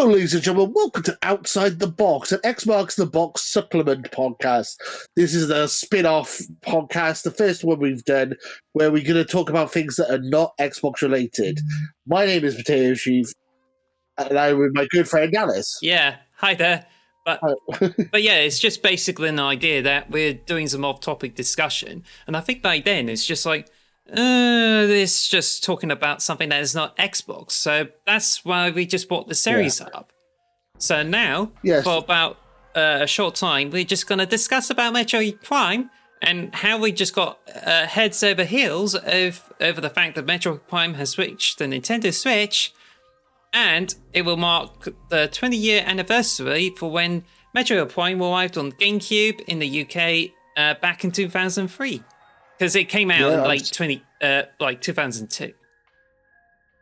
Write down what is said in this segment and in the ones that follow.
Hello, ladies and gentlemen. Welcome to Outside the Box, an X Marks the Box supplement podcast. This is the spin-off podcast, the first one we've done, where we're going to talk about things that are not Xbox related. My name is Potato Chief, and I'm with my good friend Alice. Yeah, hi there. But yeah, it's just basically an idea that we're doing some off-topic discussion, and I think by then it's just like, it's just talking about something that is not Xbox. So that's why we just brought the series up. So now, for about a short time, we're just going to discuss about Metroid Prime and how we just got heads over heels over the fact that Metroid Prime has switched the Nintendo Switch, and it will mark the 20-year anniversary for when Metroid Prime arrived on GameCube in the UK back in 2003. Because it came out in late 2002.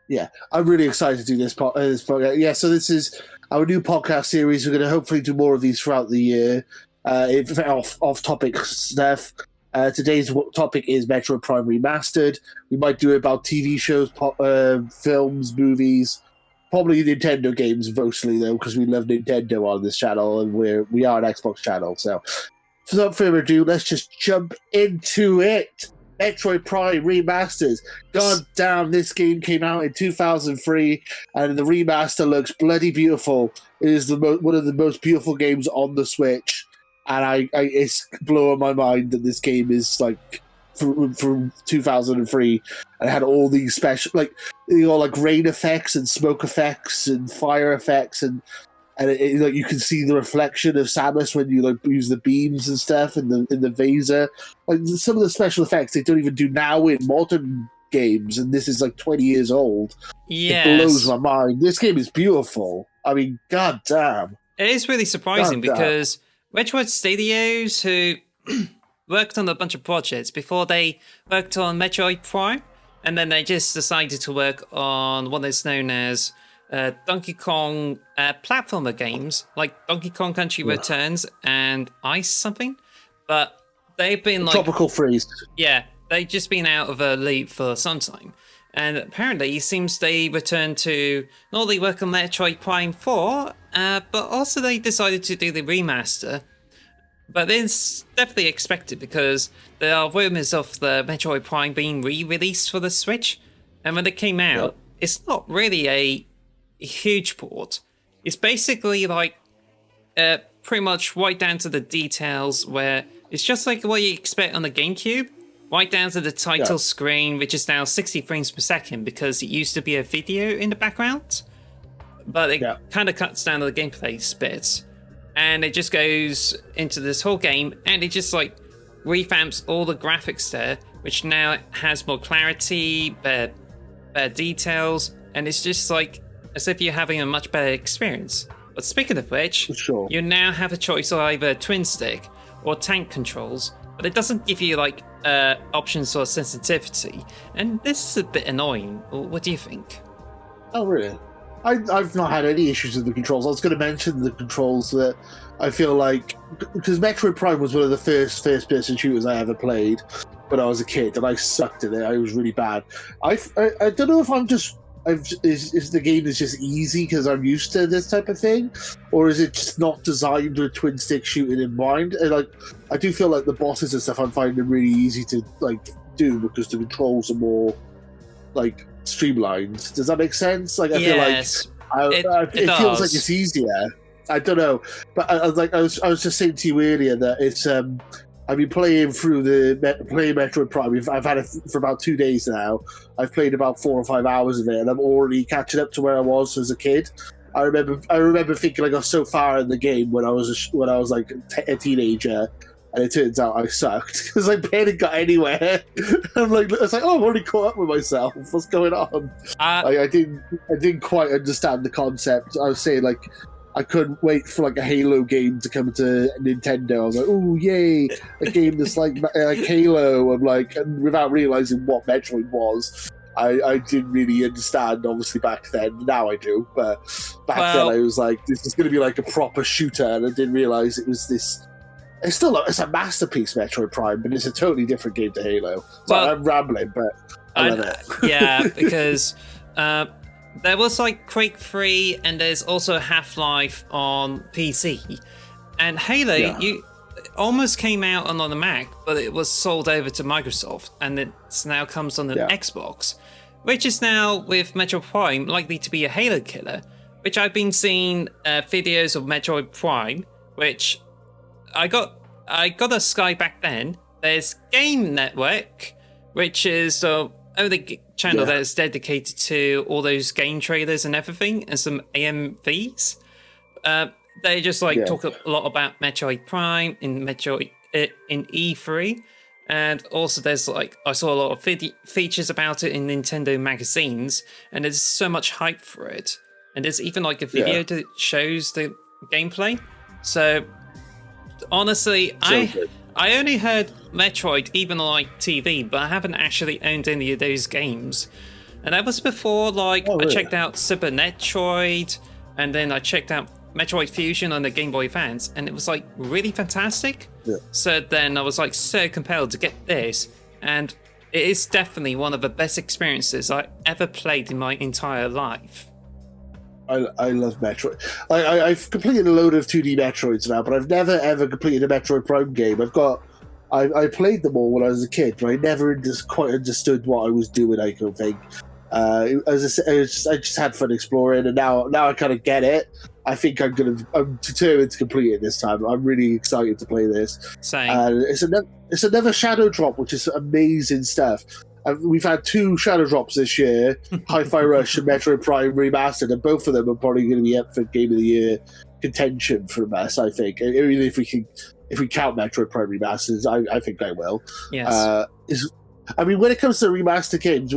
Yeah, I'm really excited to do this podcast. Yeah, so this is our new podcast series. We're going to hopefully do more of these throughout the year. Off-topic stuff. Today's topic is Metroid Prime Remastered. We might do about TV shows, films, movies, probably Nintendo games mostly, though, because we love Nintendo on this channel, and we are an Xbox channel, so... Without further ado, let's just jump into it. Metroid Prime Remasters. God damn, this game came out in 2003, and the remaster looks bloody beautiful. It is one of the most beautiful games on the Switch, and it's blowing my mind that this game is like from 2003 and had all these special, like rain effects and smoke effects and fire effects and like you can see the reflection of Samus when you use the beams and stuff in the Vaser. Like some of the special effects they don't even do now in modern games, and this is like 20 years old. Yes. It blows my mind. This game is beautiful. I mean, god damn. It is really surprising because Metroid Studios, who worked on a bunch of projects before they worked on Metroid Prime, and then they just decided to work on what is known as Donkey Kong platformer games like Donkey Kong Country Returns and Ice something, but they've been like Tropical Freeze. Yeah, they've just been out of a league for some time, and apparently it seems they returned to not only work on Metroid Prime 4, but also they decided to do the remaster. But it's definitely expected because there are rumors of the Metroid Prime being re-released for the Switch, and when it came out, it's not really a huge port. It's basically like pretty much right down to the details, where it's just like what you expect on the GameCube, right down to the title screen, which is now 60 frames per second because it used to be a video in the background, but it kind of cuts down to the gameplay bits, and it just goes into this whole game, and it just like revamps all the graphics there, which now has more clarity, better details, and it's just like as if you're having a much better experience. But speaking of which, you now have a choice of either twin stick or tank controls, but it doesn't give you like options for sensitivity, and this is a bit annoying. What do you think? Oh, really? I've not had any issues with the controls. I was going to mention the controls that I feel like, because Metroid Prime was one of the first-person shooters I ever played when I was a kid, and I sucked at it. I was really bad. I don't know if I'm just... Is the game is just easy because I'm used to this type of thing, or is it just not designed with twin stick shooting in mind? And like, I do feel like the bosses and stuff I'm finding really easy to like do because the controls are more like streamlined. Does that make sense? Like, I feel like it feels like it's easier. I don't know, but I was just saying to you earlier that it's I've been playing Metroid Prime. I've had it for about 2 days now. I've played about 4 or 5 hours of it, and I'm already catching up to where I was as a kid. I remember thinking I got so far in the game when I was like a teenager, and it turns out I sucked because I barely got anywhere. I was like, oh, I've already caught up with myself. What's going on? I didn't quite understand the concept. I was saying like, I couldn't wait for like a Halo game to come to Nintendo. I was like, "Oh yay, a game that's like Halo!" I'm like, and without realizing what Metroid was, I didn't really understand. Obviously, back then, now I do, but back then I was like, "This is going to be like a proper shooter," and I didn't realize it was this. It's a masterpiece, Metroid Prime, but it's a totally different game to Halo. So I'm rambling, but I love it. Yeah, because there was like Quake 3, and there's also Half-Life on PC. And Halo, you almost came out on the Mac, but it was sold over to Microsoft, and it now comes on the Xbox, which is now with Metroid Prime likely to be a Halo killer. Which I've been seeing videos of Metroid Prime, which I got a Sky back then. There's Game Network, which is the only channel that is dedicated to all those game trailers and everything, and some AMVs. They just talk a lot about Metroid Prime in E3, and also there's I saw a lot of features about it in Nintendo magazines, and there's so much hype for it. And there's even a video that shows the gameplay. So honestly, I only heard Metroid even on TV, but I haven't actually owned any of those games. And that was before I checked out Super Metroid, and then I checked out Metroid Fusion on the Game Boy Advance, and it was really fantastic. Yeah. So then I was so compelled to get this, and it is definitely one of the best experiences I ever played in my entire life. I love Metroid. I've completed a load of 2D Metroids now, but I've never ever completed a Metroid Prime game. I played them all when I was a kid, but I never quite understood what I was doing. I don't think. As I just had fun exploring, and now I kind of get it. I think I'm determined to complete it this time. I'm really excited to play this. Same. It's another Shadow Drop, which is amazing stuff. We've had 2 Shadow Drops this year, Hi-Fi Rush and Metroid Prime Remastered, and both of them are probably going to be up for Game of the Year contention from us, I think. I mean, if we count Metroid Prime Remasters, I think I will. Yes. I mean, when it comes to remaster games,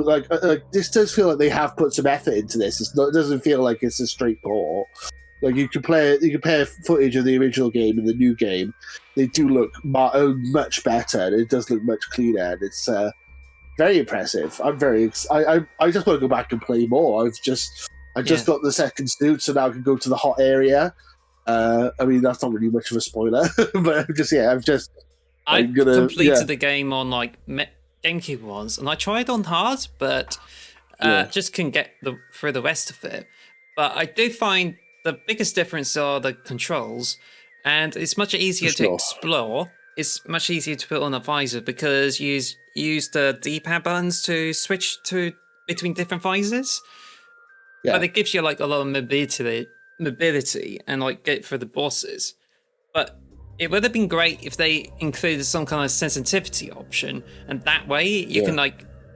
this does feel like they have put some effort into this. It doesn't feel like it's a straight port. You compare footage of the original game and the new game. They do look much better, and it does look much cleaner, and it's very impressive. I'm very. I just want to go back and play more. I just got the second suit, so now I can go to the hot area. I mean, that's not really much of a spoiler, but I've completed the game on Gamecube once, and I tried on hard, but just couldn't get through the rest of it. But I do find the biggest difference are the controls, and it's much easier to explore. It's much easier to put on a visor because you use the D-pad buttons to switch between different visors. Yeah. But it gives you a lot of mobility and get through the bosses. But it would have been great if they included some kind of sensitivity option, and that way you can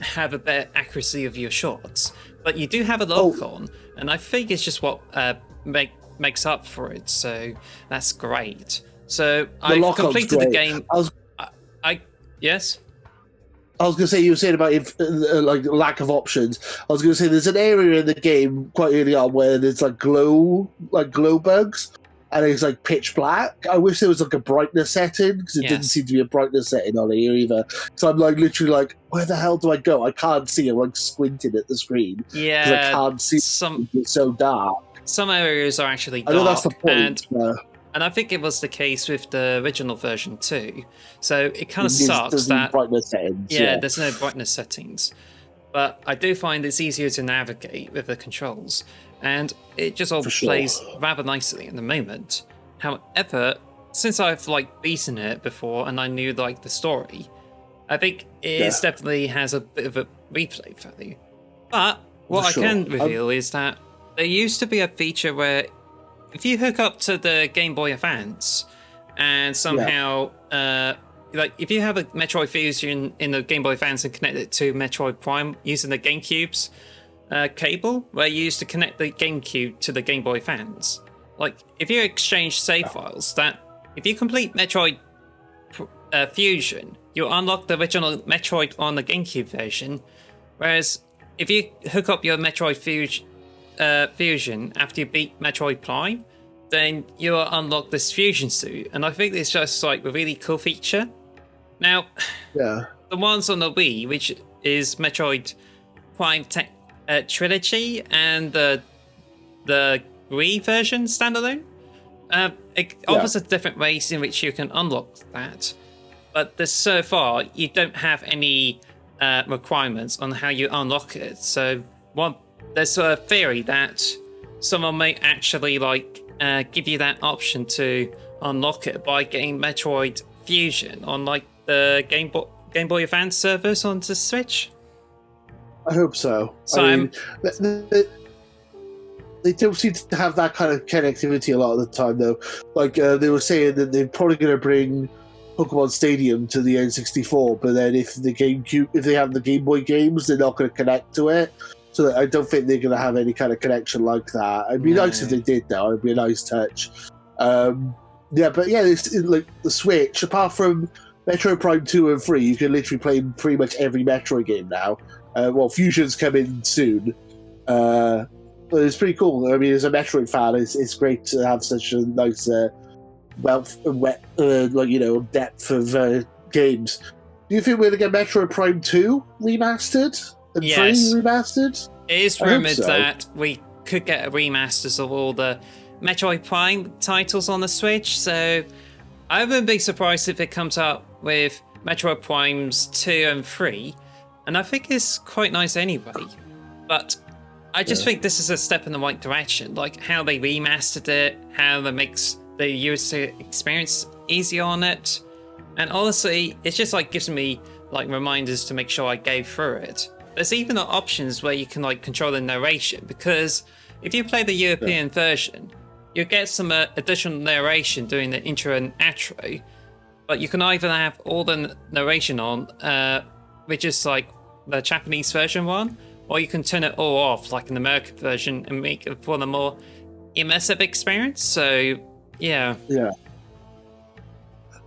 have a better accuracy of your shots. But you do have a lock on, and I think it's just what makes up for it. So that's great. So I've completed the game. Yes. I was going to say, you were saying about lack of options. I was going to say there's an area in the game quite early on where there's glow bugs, and it's pitch black. I wish there was a brightness setting, because it didn't seem to be a brightness setting on here either. So I'm literally where the hell do I go? I can't see. I'm squinting at the screen. Yeah, because I can't see. It's so dark. Some areas are actually dark. I know that's the point. And I think it was the case with the original version too. So it kind of sucks that brightness settings. There's no brightness settings. But I do find it's easier to navigate with the controls, and it just all plays rather nicely at the moment. However, since I've beaten it before and I knew the story, I think it definitely has a bit of a replay value. But what I can reveal is that there used to be a feature where if you hook up to the Game Boy Advance and somehow, if you have a Metroid Fusion in the Game Boy Advance and connect it to Metroid Prime using the GameCube's cable, where you used to connect the GameCube to the Game Boy Advance, if you exchange save files, that if you complete Metroid Fusion, you'll unlock the original Metroid on the GameCube version, whereas if you hook up your Metroid Fusion after you beat Metroid Prime, then you'll unlock this fusion suit, and I think it's just a really cool feature. Now, the ones on the Wii, which is Metroid Prime Trilogy and the Wii version standalone, it offers a different ways in which you can unlock that, but so far you don't have any requirements on how you unlock it. So there's a theory that someone may actually give you that option to unlock it by getting Metroid Fusion on the Game Boy Advance servers on the Switch. I hope so. So I mean, they don't seem to have that kind of connectivity a lot of the time, though. They were saying that they're probably going to bring Pokemon Stadium to the N64, but then if they have the Game Boy games, they're not going to connect to it. So I don't think they're going to have any kind of connection like that. It'd be nice if they did, though. It'd be a nice touch. It's like the Switch. Apart from Metroid Prime 2 and 3, you can literally play pretty much every Metroid game now. Fusion's coming soon. But it's pretty cool. I mean, as a Metroid fan, it's great to have such a nice depth of games. Do you think we're going to get Metroid Prime 2 remastered? And 3 remastered? It is rumoured that we could get a remasters of all the Metroid Prime titles on the Switch, so I wouldn't be surprised if it comes up with Metroid Primes 2 and 3, and I think it's quite nice anyway. But I just think this is a step in the right direction, like how they remastered it, how it makes the user experience easier on it, and honestly, it's just gives me reminders to make sure I go through it. There's even options where you can control the narration, because if you play the European version, you get some additional narration during the intro and outro, but you can either have all the narration on, which is the Japanese version one, or you can turn it all off like an American version and make it for the more immersive experience. So yeah,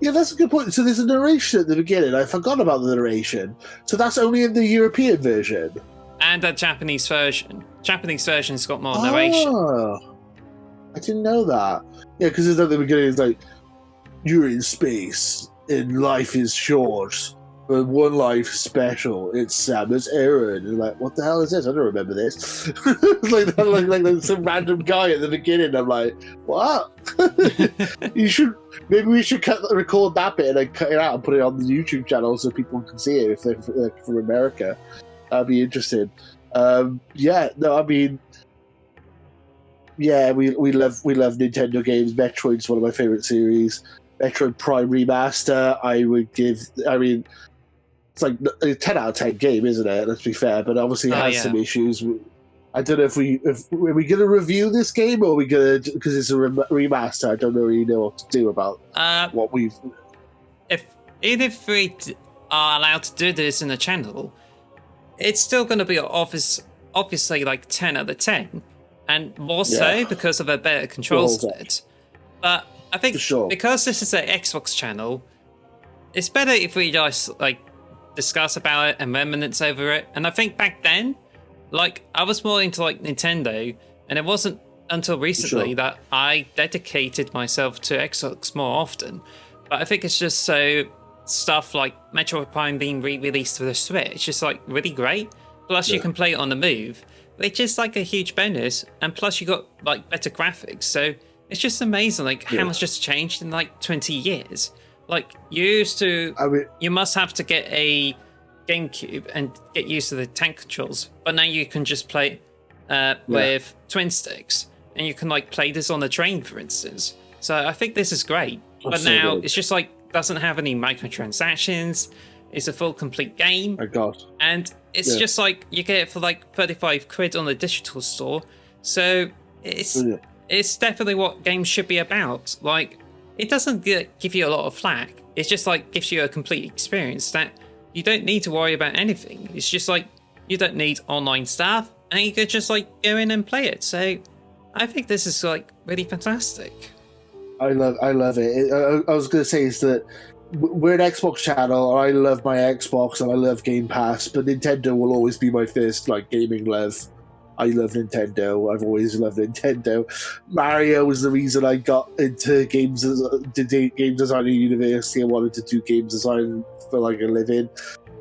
that's a good point. So there's a narration at the beginning. I forgot about the narration. So that's only in the European version and the Japanese version. Japanese version's got more narration. Oh, I didn't know that. Yeah, because at the beginning it's like, you're in space and life is short, but one life is special. It's Samus Aran. And like, what the hell is this? I don't remember this. like some random guy at the beginning. I'm like, what? Maybe we should record that bit and then cut it out and put it on the YouTube channel so people can see it if they're from America. That'd be interesting. We love Nintendo games. Metroid's one of my favorite series. Metroid Prime Remaster, it's like a 10 out of 10 game, isn't it? Let's be fair, but obviously it has some issues. I don't know if are we going to review this game, or are we going to, because it's a remaster, I don't really know what to do about what we've... If we are allowed to do this in the channel, it's still going to be obviously 10 out of 10, and more so because of a better controls bit. But I think because this is an Xbox channel, it's better if we just discuss about it and reminisce over it. And I think back then, I was more into Nintendo, and it wasn't until recently that I dedicated myself to Xbox more often. But I think it's just so stuff like Metroid Prime being re-released for the Switch, it's just really great. Plus you can play it on the move, which is a huge bonus. And plus you got better graphics, so it's just amazing how much just changed in 20 years. You used to, you must have to get a GameCube and get used to the tank controls, but now you can just play with twin sticks, and you can play this on the train, for instance. So I think this is great. But now it's just doesn't have any microtransactions. It's a full complete game. My God. And it's just you get it for 35 quid on the digital store. So it's definitely what games should be about. It doesn't give you a lot of flack. It's just gives you a complete experience that you don't need to worry about anything. It's just you don't need online stuff, and you could just go in and play it. So I think this is really fantastic. I love it. I was going to say is that we're an Xbox channel. I love my Xbox and I love Game Pass, but Nintendo will always be my first gaming love. I love Nintendo. I've always loved Nintendo. Mario was the reason I got into game design at university. I wanted to do game design for a living,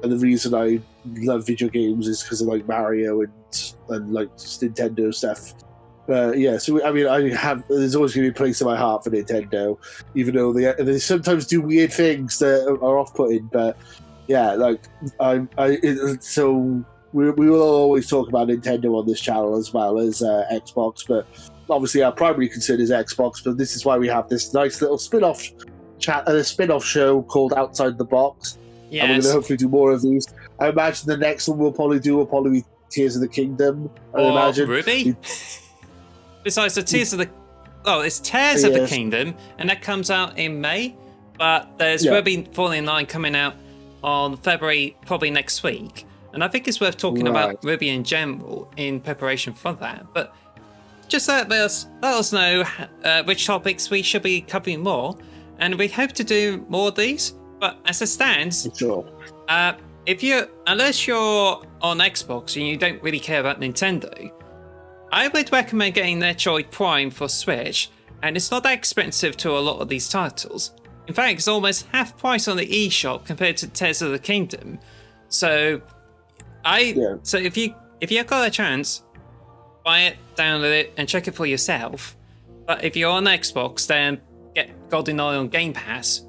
and the reason I love video games is because of Mario and just Nintendo stuff. So there's always going to be a place in my heart for Nintendo, even though they sometimes do weird things that are off-putting. But we will always talk about Nintendo on this channel as well as Xbox, but obviously our primary concern is Xbox. But this is why we have this nice little spin-off show called Outside the Box. Yes. And we're going to hopefully do more of these. I imagine the next one will probably be Tears of the Kingdom. I imagine. Ruby? Besides the Tears of the... Oh, it's Tears of the Kingdom, and that comes out in May. But there's Ruby Falling in Line coming out on February, probably next week. And I think it's worth talking about Ruby in general in preparation for that. But just let us know which topics we should be covering more. And we hope to do more of these. But as it stands, sure. Unless you're on Xbox and you don't really care about Nintendo, I would recommend getting Metroid Prime for Switch, and it's not that expensive to a lot of these titles. In fact, it's almost half price on the eShop compared to Tears of the Kingdom. So, if you've got a chance, buy it, download it, and check it for yourself. But if you're on Xbox, then get GoldenEye on Game Pass.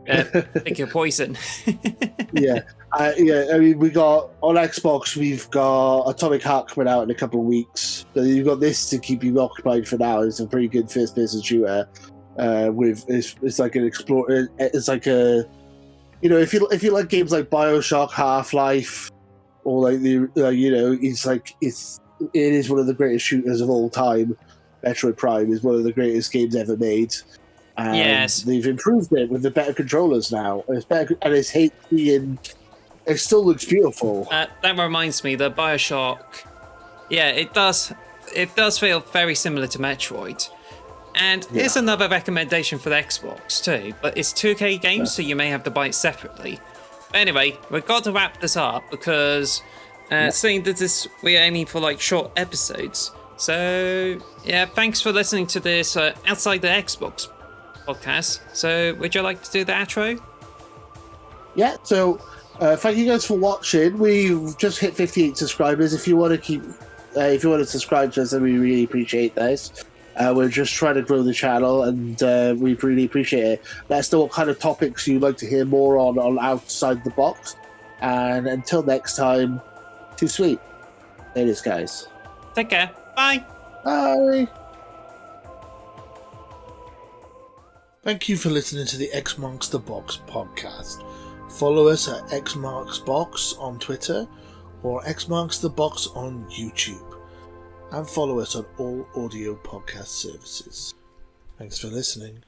Pick your poison. I mean, we got on Xbox, we've got Atomic Heart coming out in a couple of weeks. So you've got this to keep you occupied for now. It's a pretty good first-person shooter. It's like an explore. It's like a, if you like games like BioShock, Half-Life, or like it is one of the greatest shooters of all time. Metroid Prime is one of the greatest games ever made. And yes, they've improved it with the better controllers now. It's better, and it's HD, and it still looks beautiful. That reminds me, the BioShock. Yeah, it does. It does feel very similar to Metroid. And here's another recommendation for the Xbox too, but it's 2K games, so you may have to buy it separately. But anyway, we've got to wrap this up because seeing that we're aiming for like short episodes. So yeah, thanks for listening to this Outside the Xbox podcast. So would you like to do the outro? Yeah, so thank you guys for watching. We've just hit 58 subscribers. If you want to subscribe to us, then we really appreciate this. We're just trying to grow the channel, and we really appreciate it. Let us know what kind of topics you'd like to hear more on Outside the Box. And until next time, too sweet. It is, guys. Take care. Bye. Bye. Thank you for listening to the X Marks the Box podcast. Follow us at X Marks Box on Twitter or X Marks the Box on YouTube. And follow us on all audio podcast services. Thanks for listening.